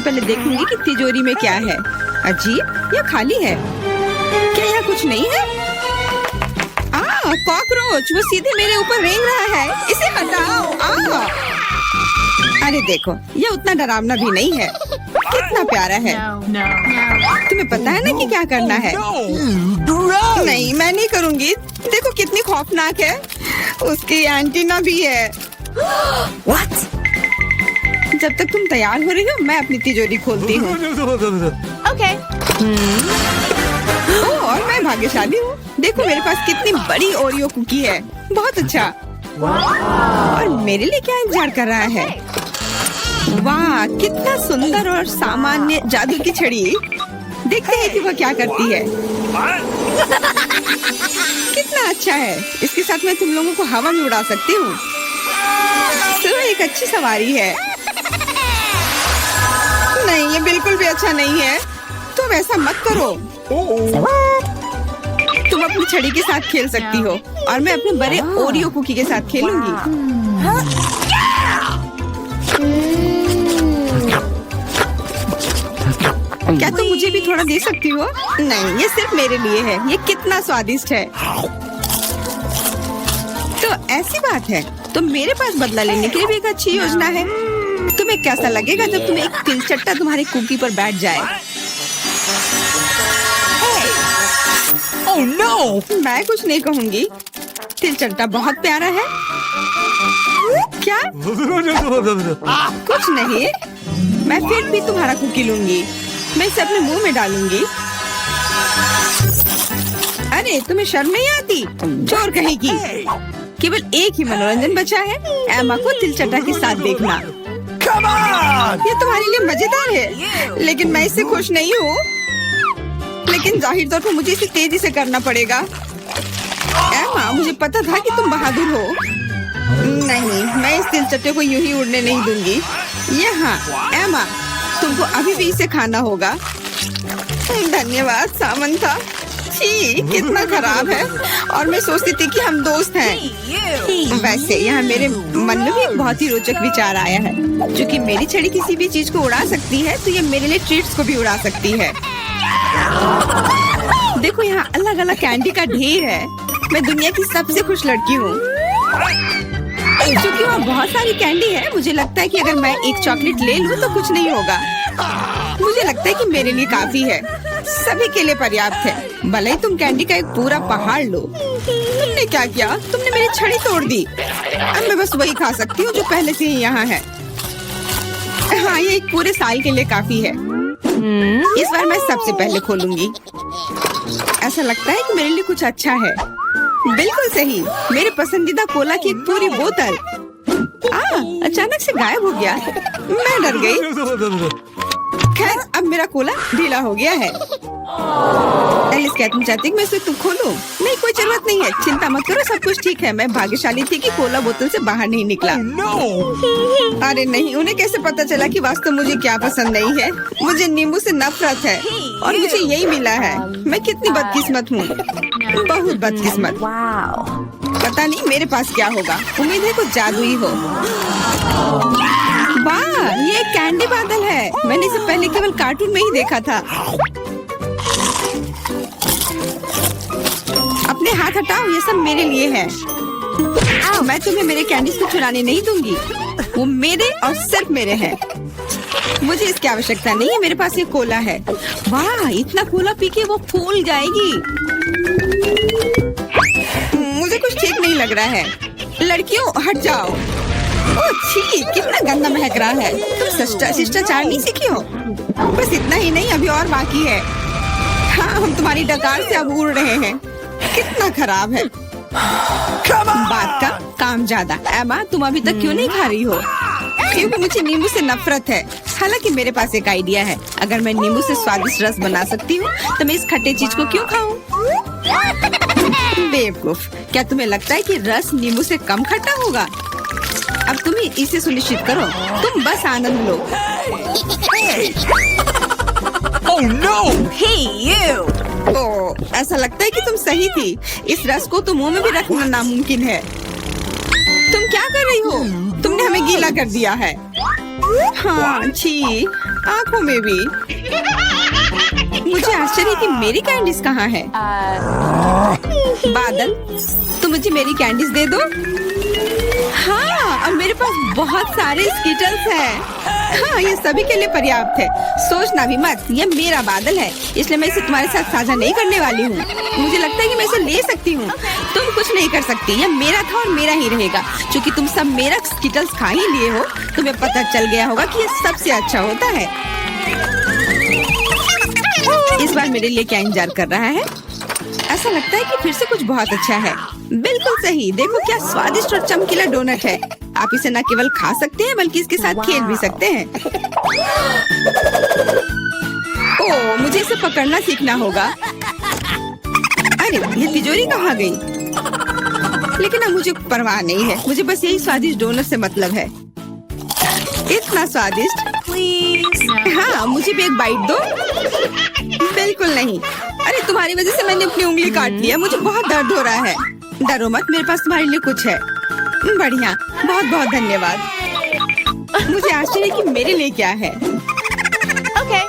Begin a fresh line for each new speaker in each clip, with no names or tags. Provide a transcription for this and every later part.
पहले देखूंगी कि तिजोरी में क्या है। अजीब, यह खाली है। क्या यहाँ कुछ नहीं है? कॉकरोच, वो सीधे मेरे ऊपर रेंग रहा है। इसे हटाओ। अरे देखो, ये उतना डरावना भी नहीं है। कितना प्यारा है। तुम्हें पता है ना कि क्या करना है? नहीं, मैं नहीं करूँगी। देखो कितनी खौफनाक है। उसकी एंटीना भी है। What? जब तक तुम तैयार हो रही हो, मैं अपनी तिजोरी खोलती हूँ।
Okay.
और मैं भाग्यशाली हूँ। देखो मेरे पास कितनी बड़ी ओरियो कुकी है। बहुत अच्छा। और मेरे लिए क्या इंतजार कर रहा है? वाह, कितना सुंदर और सामान्य जादू की छड़ी। देखते हैं कि वह क्या करती है। कितना अच्छा है। इसके साथ मैं तुम लोगों को हवा में उड़ा सकती हूँ। तो एक अच्छी सवारी है। नहीं, ये बिल्कुल भी अच्छा नहीं है। तुम ऐसा मत करो। तुम अपनी छड़ी के साथ खेल सकती हो और मैं अपने बड़े ओरियो कुकी के साथ खेलूंगी। क्या तुम मुझे भी थोड़ा दे सकती हो? नहीं, ये सिर्फ मेरे लिए है। ये कितना स्वादिष्ट है। तो ऐसी बात है, तो मेरे पास बदला लेने के लिए भी एक अच्छी योजना है। तुम्हें कैसा लगेगा जब तुम्हें एक तिलचट्टा तुम्हारी कुकी पर बैठ जाए?
Oh no!
मैं कुछ नहीं कहूँगी। तिलचट्टा बहुत प्यारा है। क्या? कुछ नहीं। मैं फिर भी तुम्हारा कुकी लूंगी। मैं इसे अपने मुंह में डालूंगी। अरे तुम्हें शर्म नहीं आती? चोर कहेगी। केवल एक ही मनोरंजन बचा है, एमा को तिलचट्टा के साथ देखना। ये तुम्हारे लिए मजेदार है, लेकिन मैं इससे खुश नहीं हूँ। लेकिन जाहिर तौर पर मुझे इसे तेजी से करना पड़ेगा। एमा, मुझे पता था कि तुम बहादुर हो। नहीं, मैं इस तिलचट्टे को यूं ही उड़ने नहीं दूंगी। यहाँ एमा, तुमको अभी भी इसे खाना होगा। धन्यवाद सामंथा। छी, कितना खराब है। और मैं सोचती थी कि हम दोस्त हैं। वैसे यहाँ मेरे मन में भी एक बहुत ही रोचक विचार आया है। क्योंकि मेरी छड़ी किसी भी चीज को उड़ा सकती है, तो ये मेरे लिए ट्रीट्स को भी उड़ा सकती है। देखो यहाँ अलग अलग कैंडी का ढेर है। मैं दुनिया की सबसे खुश लड़की हूँ। क्योंकि वहाँ बहुत सारी कैंडी है, मुझे लगता है कि अगर मैं एक चॉकलेट ले लूँ तो कुछ नहीं होगा। मुझे लगता है कि मेरे लिए काफी है। सभी के लिए पर्याप्त है। भले ही तुम कैंडी का एक पूरा पहाड़ लो। तुमने क्या किया? तुमने मेरी छड़ी तोड़ दी। अब मैं बस वही खा सकती हूँ जो पहले से ही यहाँ है। हाँ, ये एक पूरे साल के लिए काफी है। इस बार मैं सबसे पहले खोलूंगी। ऐसा लगता है कि मेरे लिए कुछ अच्छा है। बिल्कुल सही, मेरे पसंदीदा कोला की एक पूरी बोतल। अचानक से गायब हो गया। मैं डर गई। खैर, अब मेरा कोला ढीला हो गया है। एलिस, क्या तुम चाहती मैं इसे खोलूं? नहीं, कोई जरूरत नहीं है। चिंता मत करो, सब कुछ ठीक है। मैं भाग्यशाली थी कि कोला बोतल से बाहर नहीं निकला। अरे नहीं, उन्हें कैसे पता चला कि वास्तव मुझे क्या पसंद नहीं है? मुझे नींबू से नफरत है और मुझे यही मिला है। मैं कितनी बदकिस्मत हूँ, बहुत बदकिस्मत। पता नहीं मेरे पास क्या होगा। उम्मीद है कुछ जादुई हो। वाह, ये एक कैंडी बादल है। मैंने इसे पहले केवल कार्टून में ही देखा था। अपने हाथ हटाओ, ये सब मेरे लिए है। मैं तुम्हें मेरे कैंडीज को चुराने नहीं दूंगी। वो मेरे और सिर्फ मेरे हैं। मुझे इसकी आवश्यकता नहीं है। मेरे पास ये कोला है। वाह, इतना कोला पी के वो फूल जाएगी। मुझे कुछ ठीक नहीं लग रहा है। लड़कियों, हट जाओ। ओह छी, कितना गंदा महक रहा है। तुम शिष्टाचार नहीं सीखी हो? बस इतना ही नहीं, अभी और बाकी है। हाँ, हम तुम्हारी डकार से अब उड़ रहे हैं। कितना खराब है। बात का काम ज्यादा। एमा, तुम अभी तक क्यों नहीं खा रही हो? क्योंकि मुझे नींबू से नफरत है। हालांकि मेरे पास एक आइडिया है। अगर मैं नींबू से स्वादिष्ट रस बना सकती हूँ, तो मैं इस खट्टे चीज को क्यों खाऊं? बेवकूफ, क्या तुम्हें लगता है कि रस नींबू से कम खट्टा होगा? अब तुम ही इसे सुनिश्चित करो। तुम बस आनंद लो।
Oh no!
Hey, you!
ओह, ऐसा लगता है कि तुम सही थी। इस रस को तो मुंह में भी रखना नामुमकिन है। तुम क्या कर रही हो? तुमने हमें गीला कर दिया है। हाँ, छी। आंखों में भी। मुझे आश्चर्य कि मेरी कैंडीज कहाँ है? बादल, तुम मुझे मेरी कैंडीज दे दो। हाँ, अब मेरे पास बहुत सारे स्कीटल्स हैं। हाँ, ये सभी के लिए पर्याप्त है। सोचना भी मत, ये मेरा बादल है, इसलिए मैं इसे तुम्हारे साथ साझा नहीं करने वाली हूँ। मुझे लगता है कि मैं इसे ले सकती हूँ। तुम कुछ नहीं कर सकती, ये मेरा था और मेरा ही रहेगा। क्योंकि तुम सब मेरा स्कीटल्स खा ही लिए हो, तुम्हें पता चल गया होगा कि ये सबसे अच्छा होता है। इस बार मेरे लिए क्या इंतजार कर रहा है? ऐसा लगता है कि फिर से कुछ बहुत अच्छा है। बिल्कुल सही, देखो क्या स्वादिष्ट और चमकीला डोनट है। आप इसे न केवल खा सकते हैं बल्कि इसके साथ खेल भी सकते हैं। ओह, मुझे इसे पकड़ना सीखना होगा। अरे, ये तिजोरी कहाँ गई? लेकिन अब मुझे परवाह नहीं है, मुझे बस यही स्वादिष्ट डोनट से मतलब है। इतना स्वादिष्ट। हाँ, मुझे भी एक बाइट दो। बिल्कुल नहीं। अरे, तुम्हारी वजह से मैंने अपनी उंगली काट लिया, मुझे बहुत दर्द हो रहा है। डरो मत, मेरे पास तुम्हारे लिए कुछ है। बढ़िया, बहुत बहुत धन्यवाद। मुझे आश्चर्य कि मेरे लिए क्या है।
Okay.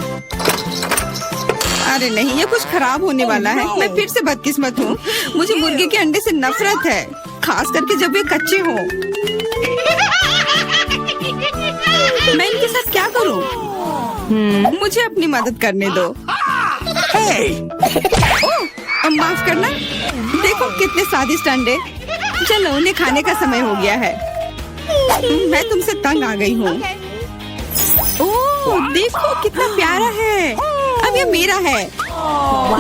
अरे नहीं, ये कुछ खराब होने वाला है। मैं फिर से बदकिस्मत हूँ। मुझे मुर्गे के अंडे से नफरत है, खास करके जब वे कच्चे हों। मैं इनके साथ क्या करूँ? मुझे अपनी मदद करने दो। ओह, माफ करना। देखो कितने स्वादिष्ट अंडे। चलो, उन्हें खाने का समय हो गया है। मैं तुमसे तंग आ गई हूँ। ओह, देखो कितना प्यारा है। अब ये मेरा है।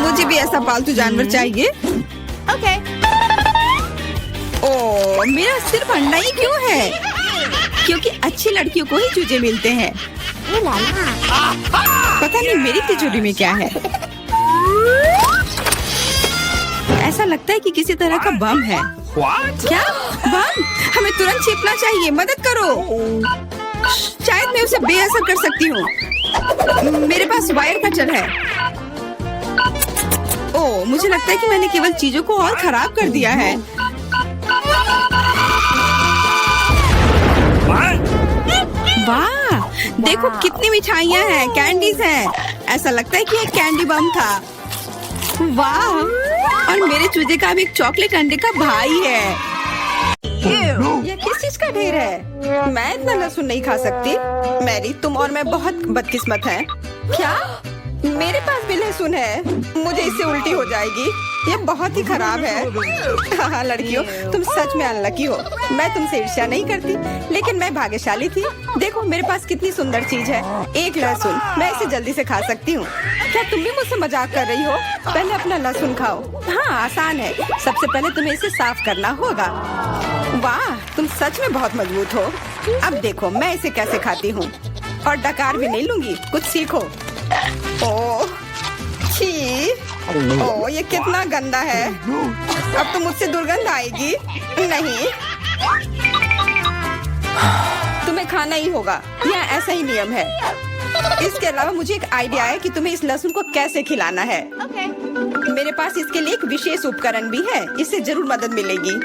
मुझे भी ऐसा पालतू जानवर चाहिए।
Okay.
ओह, मेरा सिर्फ अंडा ही क्यों है? क्योंकि अच्छी लड़कियों को ही चूजे मिलते हैं। पता नहीं मेरी तिजोरी में क्या है। ऐसा लगता है कि किसी तरह का बम है।
What?
क्या बम? हमें तुरंत छिपना चाहिए, मदद करो। शायद मैं उसे बेअसर कर सकती हूँ। मेरे पास वायर कटर है। ओह, मुझे लगता है कि मैंने केवल चीजों को और खराब कर दिया है। वाह, देखो कितनी मिठाइयाँ हैं, कैंडीज हैं। ऐसा लगता है कि एक कैंडी बम था। वाह, और मेरे चूजे का भी एक चॉकलेट अंडे का भाई है। ये किस चीज का ढेर है? मैं इतना लहसुन नहीं खा सकती। मैरी, तुम और मैं बहुत बदकिस्मत हैं। क्या? मेरे पास भी लहसुन है। मुझे इससे उल्टी हो जाएगी। ये बहुत ही खराब है। हाँ लड़कियों, तुम सच में अनलकी हो। मैं तुमसे ईर्ष्या नहीं करती, लेकिन मैं भाग्यशाली थी। देखो मेरे पास कितनी सुंदर चीज है, एक लहसुन। मैं इसे जल्दी से खा सकती हूँ। क्या तुम भी मुझसे मजाक कर रही हो? पहले अपना लहसुन खाओ। हाँ, आसान है। सबसे पहले तुम्हें इसे साफ करना होगा। वाह, तुम सच में बहुत मजबूत हो। अब देखो मैं इसे कैसे खाती हूँ, और डकार भी नहीं लूंगी। कुछ सीखो। ओह, छी। ओह, ये कितना गंदा है। अब तो मुझसे दुर्गंध आएगी। नहीं, तुम्हें खाना ही होगा। यह ऐसा ही नियम है। इसके अलावा मुझे एक आइडिया है कि तुम्हें इस लहसुन को कैसे खिलाना है।
Okay.
मेरे पास इसके लिए एक विशेष उपकरण भी है। इससे जरूर मदद मिलेगी।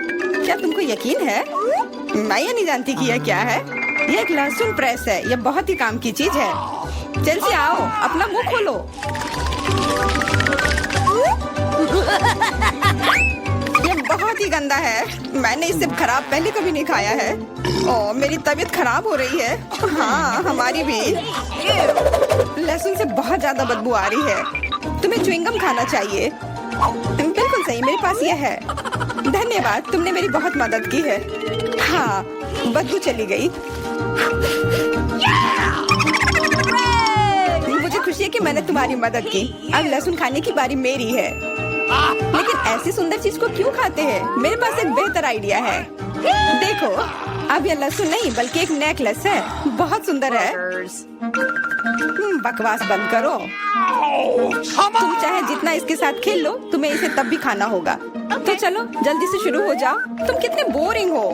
क्या तुमको यकीन है? मैं ये नहीं जानती कि यह क्या है। यह एक लहसुन प्रेस है। यह बहुत ही काम की चीज है। जल्दी आओ, अपना मुंह खोलो। ये बहुत ही गंदा है। मैंने इससे खराब पहले कभी नहीं खाया है। ओह, मेरी तबीयत खराब हो रही है। हाँ, हमारी भी। लहसुन से बहुत ज्यादा बदबू आ रही है। तुम्हें च्युइंगम खाना चाहिए। बिल्कुल सही, मेरे पास यह है। धन्यवाद, तुमने मेरी बहुत मदद की है। हाँ, बदबू चली गई। मुझे खुशी है कि मैंने तुम्हारी मदद की। अब लहसुन खाने की बारी मेरी है। लेकिन ऐसी सुंदर चीज को क्यों खाते हैं? मेरे पास एक बेहतर आइडिया है। देखो, अब यह लहसुन नहीं बल्कि एक नेकलेस है। बहुत सुंदर है। बकवास बंद करो। तुम चाहे जितना इसके साथ खेल लो, तुम्हें इसे तब भी खाना होगा। तो चलो जल्दी से शुरू हो जाओ। तुम कितने बोरिंग हो।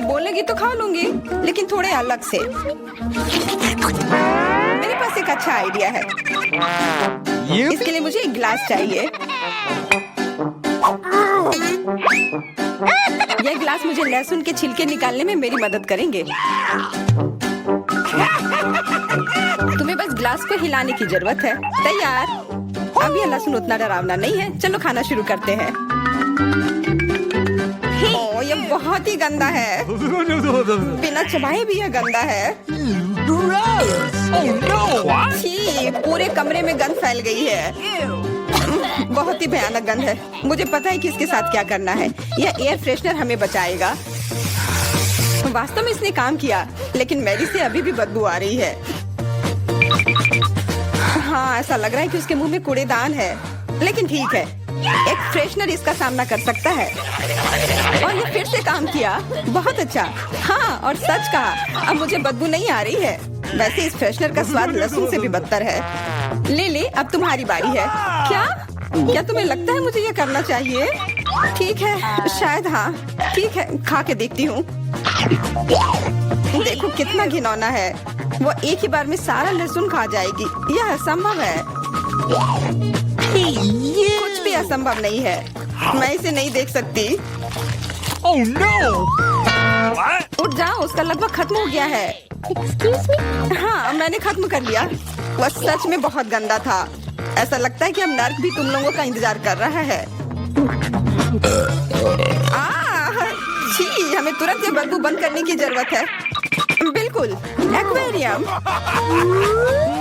बोलेगी तो खा लूंगी, लेकिन थोड़े अलग से। मेरे पास एक अच्छा आइडिया है। इसके लिए मुझे एक गिलास चाहिए। यह गिलास मुझे लहसुन के छिलके निकालने में मेरी मदद करेंगे। तुम्हें बस ग्लास को हिलाने की जरूरत है। तैयार। अब ये लहसुन उतना डरावना नहीं है। चलो खाना शुरू करते हैं। ओ, ये बहुत ही गंदा है। बिना चबाए भी ये गंदा है।
Oh no!
छी, पूरे कमरे में गंद फैल गई है। बहुत ही भयानक गंध है। मुझे पता है कि इसके साथ क्या करना है। यह एयर फ्रेशनर हमें बचाएगा। वास्तव में इसने काम किया, लेकिन मैरी से अभी भी बदबू आ रही है। हाँ, ऐसा लग रहा है कि उसके मुंह में कूड़ेदान है, लेकिन ठीक है, एक फ्रेशनर इसका सामना कर सकता है। और ये फिर से काम किया। बहुत अच्छा। हाँ, और सच कहा, अब मुझे बदबू नहीं आ रही है। वैसे इस फ्रेशनर का स्वाद लहसुन से भी बदतर है। ले, अब तुम्हारी बारी है। क्या तुम्हें लगता है मुझे ये करना चाहिए? ठीक है, शायद हाँ। ठीक है, खा के देखती हूँ। देखो कितना घिनौना है। वो एक ही बार में सारा लहसुन खा जाएगी। यह असंभव है। कुछ भी असंभव नहीं है। मैं इसे नहीं देख सकती।
Oh no!
उठ जाओ, उसका लगभग खत्म हो गया है।
Excuse me?
हाँ, मैंने खत्म कर लिया। वह सच में बहुत गंदा था। ऐसा लगता है कि अब नर्क भी तुम लोगों का इंतजार कर रहा है। छी, हमें तुरंत ये बदबू बंद करने की जरूरत है। बिल्कुल, एक्वेरियम।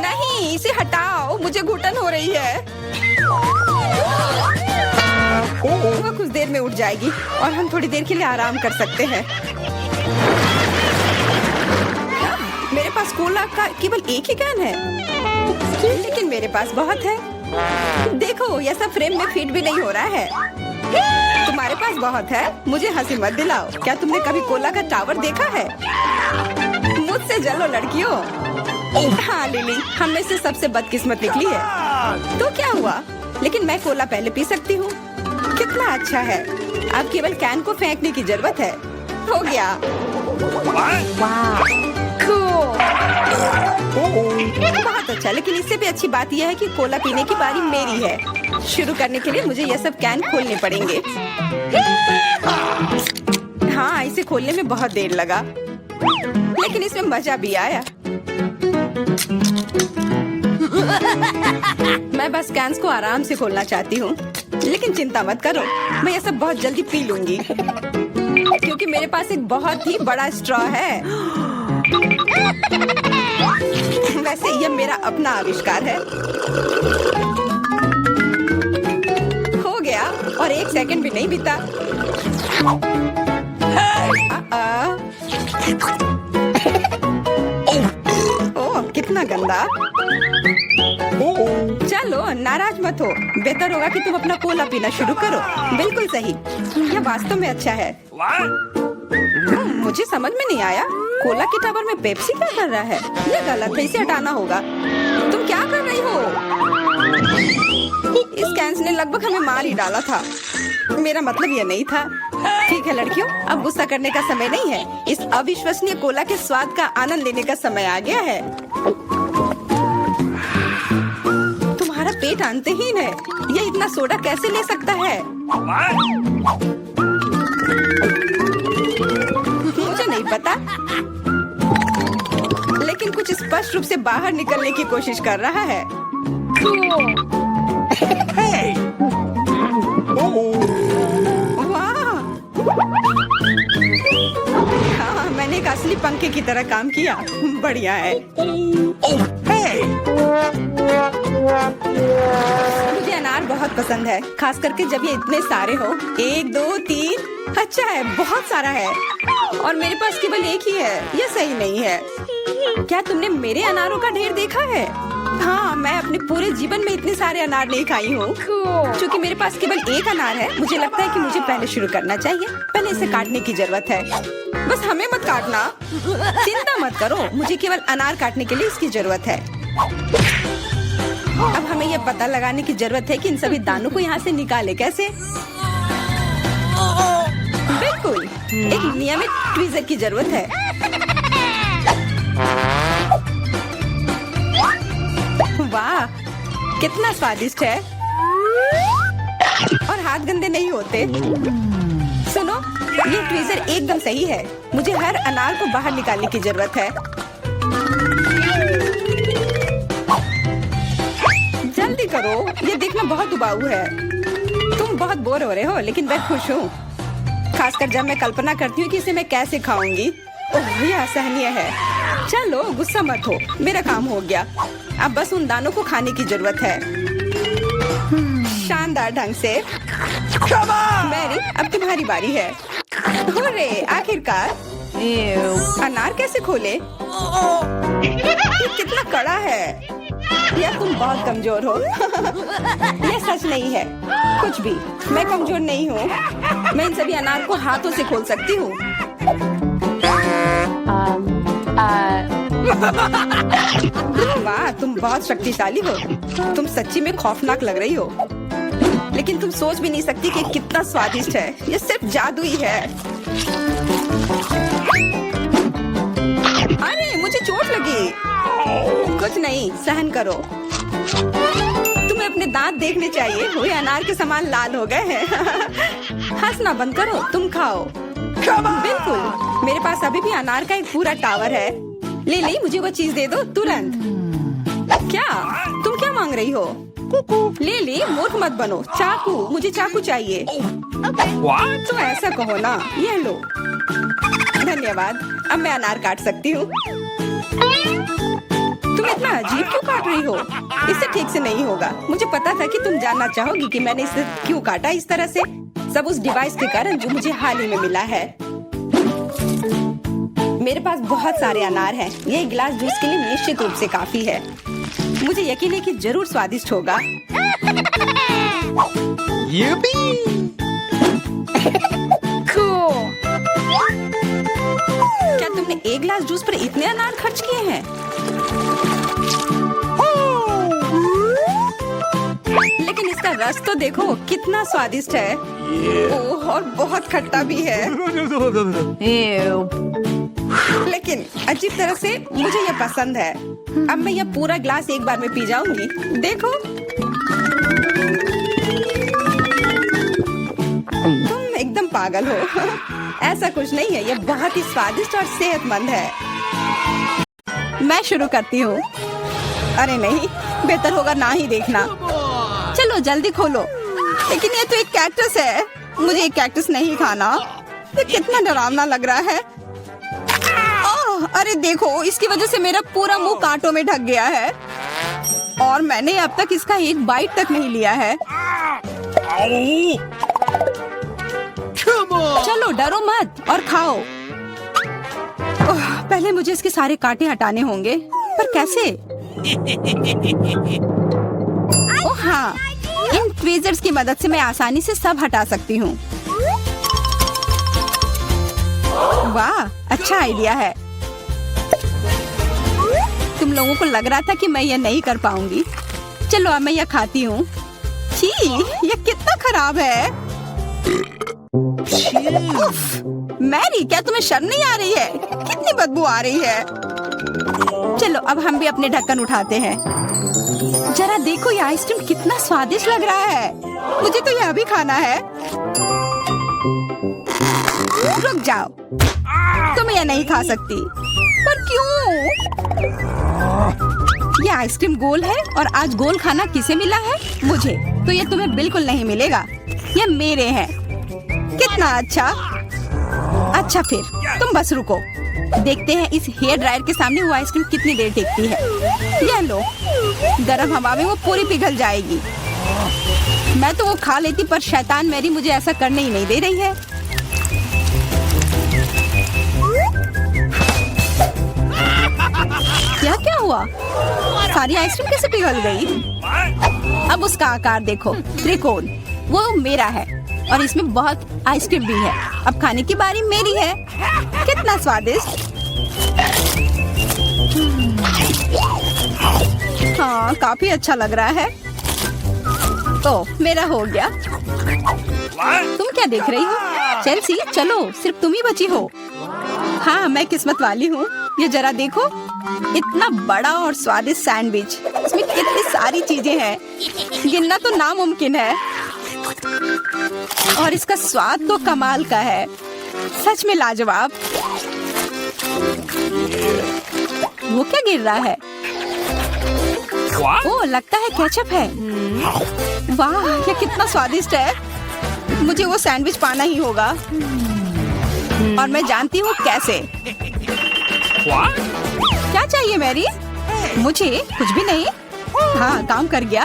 नहीं, इसे हटाओ, मुझे घुटन हो रही है। वह कुछ देर में उठ जाएगी और हम थोड़ी देर के लिए आराम कर सकते हैं। मेरे पास कोला का केवल एक ही कैन है, लेकिन मेरे पास बहुत है। देखो, यह सब फ्रेम में फिट भी नहीं हो रहा है। तुम्हारे पास बहुत है, मुझे हंसी मत दिलाओ। क्या तुमने कभी कोला का टावर देखा है? मुझसे जलो लड़कियों। हाँ लिली, हम में से सबसे बदकिस्मत निकली है। तो क्या हुआ? लेकिन मैं कोला पहले पी सकती हूँ। कितना अच्छा है। अब केवल कैन को फेंकने की जरूरत है। हो गया। बहुत अच्छा, लेकिन इससे भी अच्छी बात यह है कि कोला पीने की बारी मेरी है। शुरू करने के लिए मुझे ये सब कैन खोलने पड़ेंगे। हाँ, इसे खोलने में बहुत देर लगा, लेकिन इसमें मजा भी आया। मैं बस कैंस को आराम से खोलना चाहती हूँ, लेकिन चिंता मत करो, मैं ये सब बहुत जल्दी पी लूंगी, क्योंकि मेरे पास एक बहुत ही बड़ा स्ट्रॉ है। वैसे यह मेरा अपना आविष्कार है। हो गया, और 1 सेकंड भी नहीं बीता। ओह, कितना गंदा। चलो, नाराज मत हो। बेहतर होगा कि तुम अपना कोला पीना शुरू करो। बिल्कुल सही, यह वास्तव में अच्छा है। मुझे समझ में नहीं आया, कोला के टावर में पेप्सी क्या कर रहा है? ये गलत है, इसे हटाना होगा। तुम क्या कर रही हो? इस कैंस ने लगभग हमें मार ही डाला था। मेरा मतलब ये नहीं था। ठीक है लड़कियों, अब गुस्सा करने का समय नहीं है। इस अविश्वसनीय कोला के स्वाद का आनंद लेने का समय आ गया है। तुम्हारा पेट अंतहीन है। यह इतना सोडा कैसे ले सकता है? मुझे नहीं पता, लेकिन कुछ स्पष्ट रूप से बाहर निकलने की कोशिश कर रहा है। वाह! हाँ, मैंने एक असली पंखे की तरह काम किया। बढ़िया है। मुझे अनार बहुत पसंद है, खास करके जब ये इतने सारे हो। 1 2 3। अच्छा है, बहुत सारा है, और मेरे पास केवल एक ही है। यह सही नहीं है। क्या तुमने मेरे अनारों का ढेर देखा है? हाँ, मैं अपने पूरे जीवन में इतने सारे अनार नहीं खाई हूँ। क्योंकि मेरे पास केवल एक अनार है, मुझे लगता है कि मुझे पहले शुरू करना चाहिए। पहले इसे काटने की जरूरत है। बस हमें मत काटना। चिंता मत करो, मुझे केवल अनार काटने के लिए इसकी जरूरत है। अब हमें यह पता लगाने की जरूरत है कि इन सभी दानों को यहाँ से निकाले कैसे। बिल्कुल, एक नियमित ट्वीजर की जरूरत है। वाह, कितना स्वादिष्ट है, और हाथ गंदे नहीं होते। सुनो, ये ट्वीजर एकदम सही है। मुझे हर अनार को बाहर निकालने की जरूरत है। करो, ये देखना बहुत उबाऊ है। तुम बहुत बोर हो रहे हो, लेकिन मैं खुश हूँ, खासकर जब मैं कल्पना करती हूँ कि इसे मैं कैसे खाऊंगी। ओह, ये असहनीय है। चलो गुस्सा मत हो, मेरा काम हो गया। अब बस उन दानों को खाने की जरूरत है। शानदार ढंग से। मैरी, अब तुम्हारी बारी है। हुर्रे, आखिरकार। अनार कैसे खोले? ये कितना कड़ा है। या तुम बहुत कमजोर हो। ये सच नहीं है कुछ भी। मैं कमजोर नहीं हूँ। मैं इन सभी अनार को हाथों से खोल सकती हूँ। वाह, तुम बहुत शक्तिशाली हो। तुम सच्ची में खौफनाक लग रही हो, लेकिन तुम सोच भी नहीं सकती कि कितना स्वादिष्ट है। ये सिर्फ जादू ही है। अरे, मुझे चोट लगी। कुछ नहीं, सहन करो। तुम्हें अपने दांत देखने चाहिए, वो अनार के समान लाल हो गए हैं। हंसना बंद करो, तुम खाओ। बिल्कुल, मेरे पास अभी भी अनार का एक पूरा टावर है। ले, मुझे वो चीज दे दो तुरंत। क्या तुम क्या मांग रही हो? ले, मूर्ख मत बनो। चाकू, मुझे चाकू चाहिए।
What?
तो ऐसा कहो ना। ये लो। धन्यवाद, अब मैं अनार काट सकती हूँ। तुम इतना अजीब क्यों काट रही हो? इससे ठीक से नहीं होगा। मुझे पता था कि तुम जानना चाहोगी कि मैंने इसे क्यों काटा इस तरह से। सब उस डिवाइस के कारण जो मुझे हाल ही में मिला है। मेरे पास बहुत सारे अनार हैं। ये एक गिलास जूस के लिए निश्चित रूप से काफी है। मुझे यकीन है कि जरूर स्वादिष्ट होगा।
Yippee!
क्या तुमने एक गिलास जूस पर इतने अनार खर्च किए हैं? लेकिन इसका रस तो देखो, कितना स्वादिष्ट है। ओह, और बहुत खट्टा भी है। लेकिन अजीब तरह से मुझे ये पसंद है। अब मैं ये पूरा ग्लास एक बार में पी जाऊंगी। देखो, तुम एकदम पागल हो। ऐसा कुछ नहीं है, ये बहुत ही स्वादिष्ट और सेहतमंद है। मैं शुरू करती हूँ। अरे नहीं, बेहतर होगा ना ही देखना। चलो जल्दी खोलो। लेकिन ये तो एक कैक्टस है। मुझे एक कैक्टस नहीं खाना। ये कितना डरावना लग रहा है। अरे देखो, इसकी वजह से मेरा पूरा मुंह कांटों में ढक गया है और मैंने अब तक इसका एक बाइट तक नहीं लिया है। चलो डरो मत और खाओ। पहले मुझे इसके सारे कांटे हटाने होंगे, पर कैसे? ओह हाँ, इन ट्वीजर्स की मदद से मैं आसानी से सब हटा सकती हूँ। वाह, अच्छा आइडिया है। तुम लोगों को लग रहा था कि मैं ये नहीं कर पाऊंगी। चलो अब मैं ये खाती हूँ। छी, ये कितना खराब है। मैरी, क्या तुम्हें शर्म नहीं आ रही है? कितनी बदबू आ रही है। चलो अब हम भी अपने ढक्कन उठाते हैं। जरा देखो, ये आइसक्रीम कितना स्वादिष्ट लग रहा है। मुझे तो यह भी खाना है। रुक जाओ, तुम यह नहीं खा सकती। पर क्यों? ये आइसक्रीम गोल है और आज गोल खाना किसे मिला है? मुझे। तो ये तुम्हें बिल्कुल नहीं मिलेगा। ये मेरे हैं। कितना अच्छा। अच्छा फिर तुम बस रुको। देखते हैं इस हेयर ड्रायर के सामने वो आइसक्रीम कितनी देर टिकती है। ये लो, गर्म हवा में वो पूरी पिघल जाएगी। मैं तो वो खा लेती, पर शैतान मैरी मुझे ऐसा करने ही नहीं दे रही है। क्या हुआ? सारी आइसक्रीम कैसे पिघल गई? अब उसका आकार देखो, त्रिकोण। वो मेरा है और इसमें बहुत आइसक्रीम भी है। अब खाने की बारी मेरी है। कितना स्वादिष्ट। हाँ, काफी अच्छा लग रहा है। तो मेरा हो गया। तुम क्या देख रही हो? चेल्सी, चलो, सिर्फ तुम ही बची हो। हाँ, मैं किस्मत वाली हूँ। ये जरा देखो, इतना बड़ा और स्वादिष्ट सैंडविच। इसमें कितनी सारी चीजें हैं, गिनना तो नामुमकिन है। और इसका स्वाद तो कमाल का है, सच में लाजवाब। वो क्या गिर रहा है?
What?
ओह, लगता है केचप है। वाह, ये कितना स्वादिष्ट है। मुझे वो सैंडविच पाना ही होगा और मैं जानती हूँ कैसे।
What?
क्या चाहिए मैरी? मुझे कुछ भी नहीं। हाँ, काम कर गया।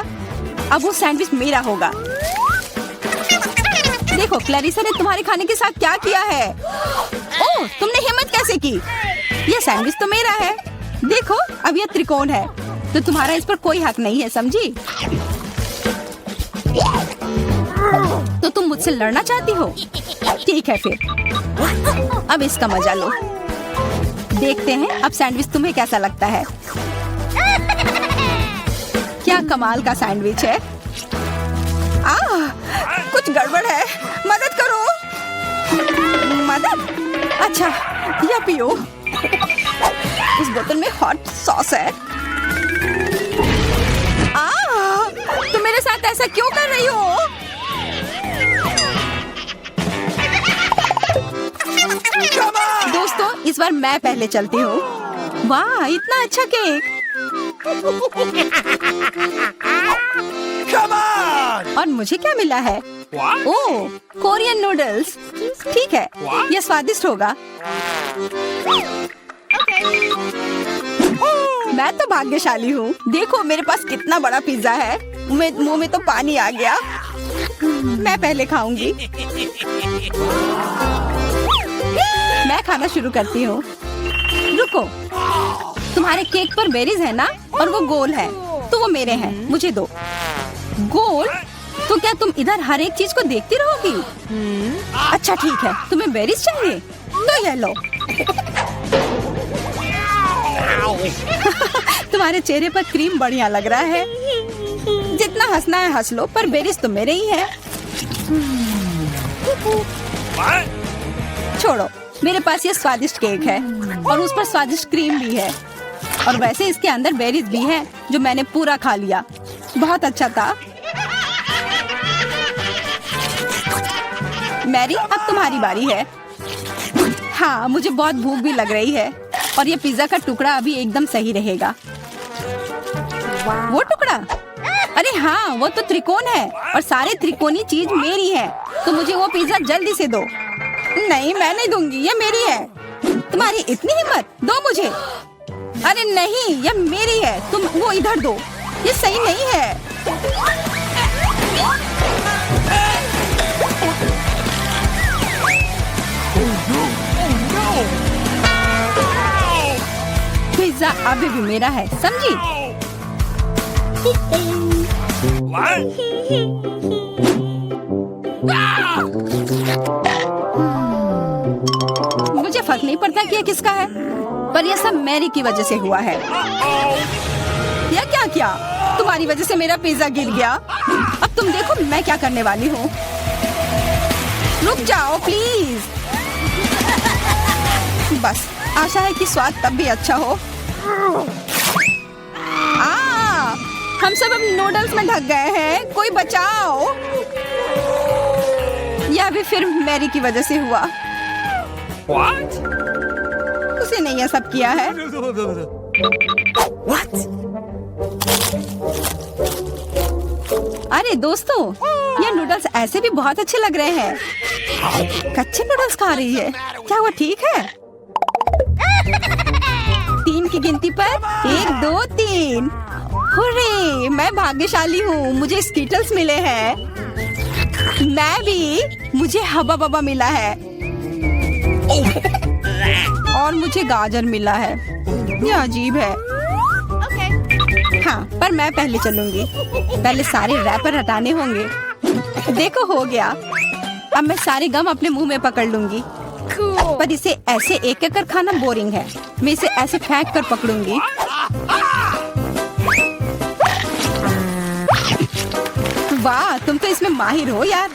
अब वो सैंडविच मेरा होगा। देखो, क्लैरिसा ने तुम्हारे खाने के साथ क्या किया है। ओह, तुमने हिम्मत कैसे की? ये सैंडविच तो मेरा है। देखो, अब ये त्रिकोण है तो तुम्हारा इस पर कोई हक नहीं है, समझी? तो तुम मुझसे लड़ना चाहती हो? ठीक है फिर, अब इसका मजा लो। देखते हैं अब सैंडविच तुम्हें कैसा लगता है। क्या कमाल का सैंडविच है। कुछ गड़बड़ है, मदद करो। मदद? अच्छा, या पियो। उस बोतल में हॉट सॉस है। तुम मेरे साथ ऐसा क्यों कर रही हो? दोस्तों, इस बार मैं पहले चलती हूँ। वाह, इतना अच्छा केक।
Come on!
और मुझे क्या मिला है?
What?
Oh, Korean noodles. ठीक है,
What?
यह स्वादिष्ट होगा। मैं तो भाग्यशाली हूँ। देखो, मेरे पास कितना बड़ा पिज्जा है। मुंह में तो पानी आ गया। मैं पहले खाऊंगी। मैं खाना शुरू करती हूँ। रुको, तुम्हारे केक पर बेरीज है ना, और वो गोल है, तो वो मेरे हैं। मुझे दो। गोल? तो क्या तुम इधर हर एक चीज को देखती रहोगी? अच्छा ठीक है, तुम्हें बेरीज चाहिए तो ये लो। तुम्हारे चेहरे पर क्रीम बढ़िया लग रहा है। जितना हंसना है हंस लो, पर बेरीज तो मेरे ही है।
What?
छोड़ो, मेरे पास ये स्वादिष्ट केक है और उस पर स्वादिष्ट क्रीम भी है, और वैसे इसके अंदर बेरीज भी है जो मैंने पूरा खा लिया। बहुत अच्छा था। मैरी, अब तुम्हारी बारी है। हाँ, मुझे बहुत भूख भी लग रही है और ये पिज्जा का टुकड़ा अभी एकदम सही रहेगा। वो टुकड़ा? अरे हाँ, वो तो त्रिकोण है और सारे त्रिकोणी चीज मेरी है, तो मुझे वो पिज्जा जल्दी से दो। नहीं, मैं नहीं दूंगी, ये मेरी है। तुम्हारी इतनी हिम्मत, दो मुझे। अरे नहीं, ये मेरी है, तुम वो इधर दो। ये सही नहीं है। पिज्जा अभी भी मेरा है, समझी?
What?
मुझे फर्क नहीं पड़ता कि ये किसका है, पर यह सब मैरी की वजह से हुआ है। यह क्या किया? तुम्हारी वजह से मेरा पिज्जा गिर गया। अब तुम देखो मैं क्या करने वाली हूँ। रुक जाओ प्लीज। बस, आशा है कि स्वाद तब भी अच्छा हो। हम सब अब नूडल्स में ढक गए हैं, कोई बचाओ। यह भी फिर मैरी की वजह से हुआ।
What?
उसी ने यह सब किया है।
What?
अरे दोस्तों, ये नूडल्स ऐसे भी बहुत अच्छे लग रहे हैं। कच्चे नूडल्स खा रही है, क्या वो ठीक है? 3 की गिनती पर 1 2 3। हुर्रे, मैं भाग्यशाली हूँ, मुझे स्कीटल्स मिले हैं। मैं भी, मुझे हबा बबा मिला है और मुझे गाजर मिला है। ये अजीब है। हाँ, पर मैं पहले चलूंगी। पहले सारे रैपर हटाने होंगे। देखो, हो गया। अब मैं सारे गम अपने मुंह में पकड़ लूंगी। पर इसे ऐसे एक एक कर खाना बोरिंग है। मैं इसे ऐसे फेंक कर पकड़ूंगी। वाह, तुम तो इसमें माहिर हो यार।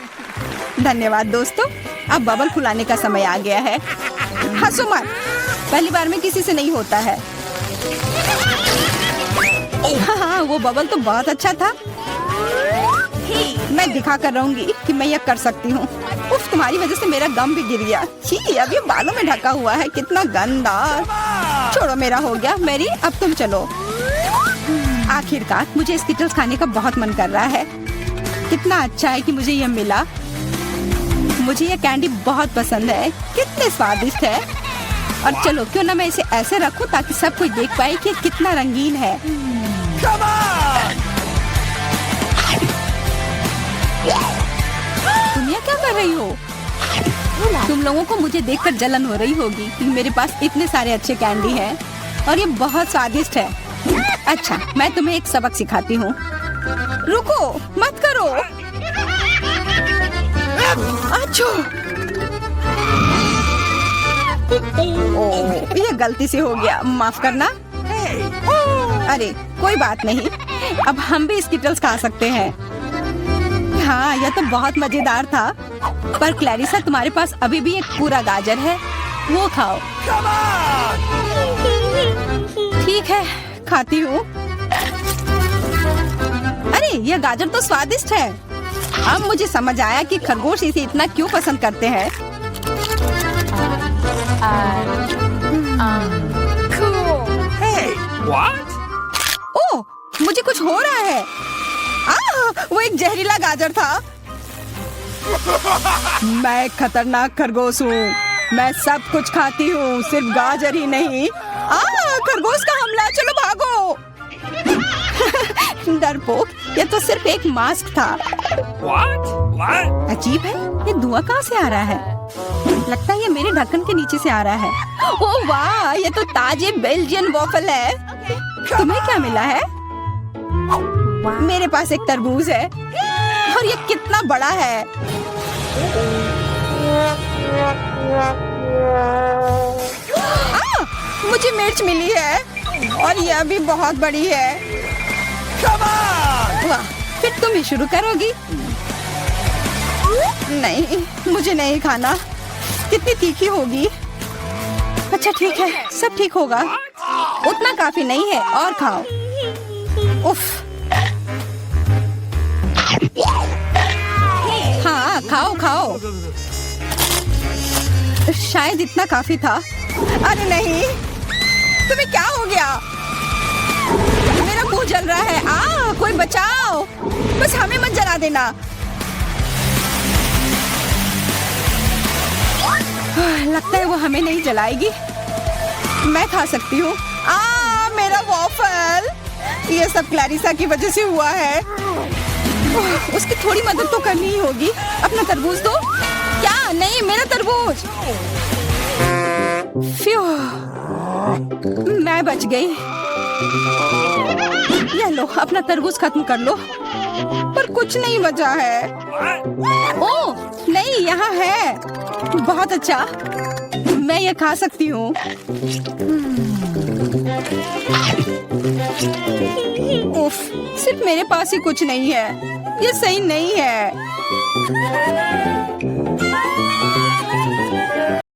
धन्यवाद दोस्तों। अब बबल फुलाने का समय आ गया है। हंसो मत, पहली बार में किसी से नहीं होता है। हाँ, वो बबल तो बहुत अच्छा था। मैं दिखा कर रहूंगी कि मैं यह कर सकती हूँ। उफ, तुम्हारी वजह से मेरा गम भी गिर गया। छी, अब ये बालों में ढका हुआ है, कितना गंदा। छोड़ो, मेरा हो गया। मैरी, अब तुम चलो। आखिरकार मुझे स्किटल्स खाने का बहुत मन कर रहा है। कितना अच्छा है कि मुझे यह मिला। मुझे यह कैंडी बहुत पसंद है। कितने स्वादिष्ट है। और चलो क्यों ना मैं इसे ऐसे रखूं ताकि सब कोई देख पाए कि कितना रंगीन है।
Come on!
तुम ये क्या कर रही हो? तुम लोगों को मुझे देखकर जलन हो रही होगी कि मेरे पास इतने सारे अच्छे कैंडी हैं और ये बहुत स्वादिष्ट है। अच्छा, मैं तुम्हें एक सबक सिखाती हूँ। रुको, मत करो। अच्छो। ओह, ये गलती से हो गया, माफ करना। अरे कोई बात नहीं, अब हम भी स्किटल्स खा सकते हैं। हाँ, यह तो बहुत मजेदार था। पर क्लैरिसा, तुम्हारे पास अभी भी एक पूरा गाजर है, वो खाओ।
Come on!
ठीक है, खाती हूँ। अरे यह गाजर तो स्वादिष्ट है। अब मुझे समझ आया कि खरगोश इसे इतना क्यों पसंद करते हैं।
Cool.
Hey! What?
ओह, मुझे कुछ हो रहा है। वो एक जहरीला गाजर था। मैं एक खतरनाक खरगोश हूँ। मैं सब कुछ खाती हूँ, सिर्फ गाजर ही नहीं। खरगोश का हमला, चलो भागो। डरपोक, ये तो सिर्फ एक मास्क था।
What? What?
अजीब है, ये धुआं कहाँ से आ रहा है? लगता है ये मेरे ढक्कन के नीचे से आ रहा है। ओह वाह, ये तो ताजे बेल्जियन वॉफल है। तुम्हें क्या मिला है? मेरे पास एक तरबूज है और ये कितना बड़ा है। मुझे मिर्च मिली है और यह भी बहुत बड़ी है।
Come on!
वाह, फिर तुम ही शुरू करोगी? नहीं, मुझे नहीं खाना। कितनी तीखी होगी। अच्छा ठीक है, सब ठीक होगा। उतना काफी नहीं है, और खाओ। उफ। हाँ, खाओ खाओ। शायद इतना काफी था। अरे नहीं, तुम्हें क्या हो गया? मेरा मुंह जल रहा है। कोई बचाओ। बस हमें मत जला देना। लगता है वो हमें नहीं जलाएगी। मैं खा सकती हूँ। मेरा वॉफल। ये सब क्लैरिसा की वजह से हुआ है। उसकी थोड़ी मदद तो करनी ही होगी। अपना तरबूज दो। क्या? नहीं, मेरा तरबूज। फ्यू, मैं बच गई। ये लो, अपना तरबूज खत्म कर लो। पर कुछ नहीं बचा है। ओह नहीं, यहाँ है। बहुत अच्छा, मैं ये खा सकती हूँ। उफ, सिर्फ मेरे पास ही कुछ नहीं है। ये सही नहीं है।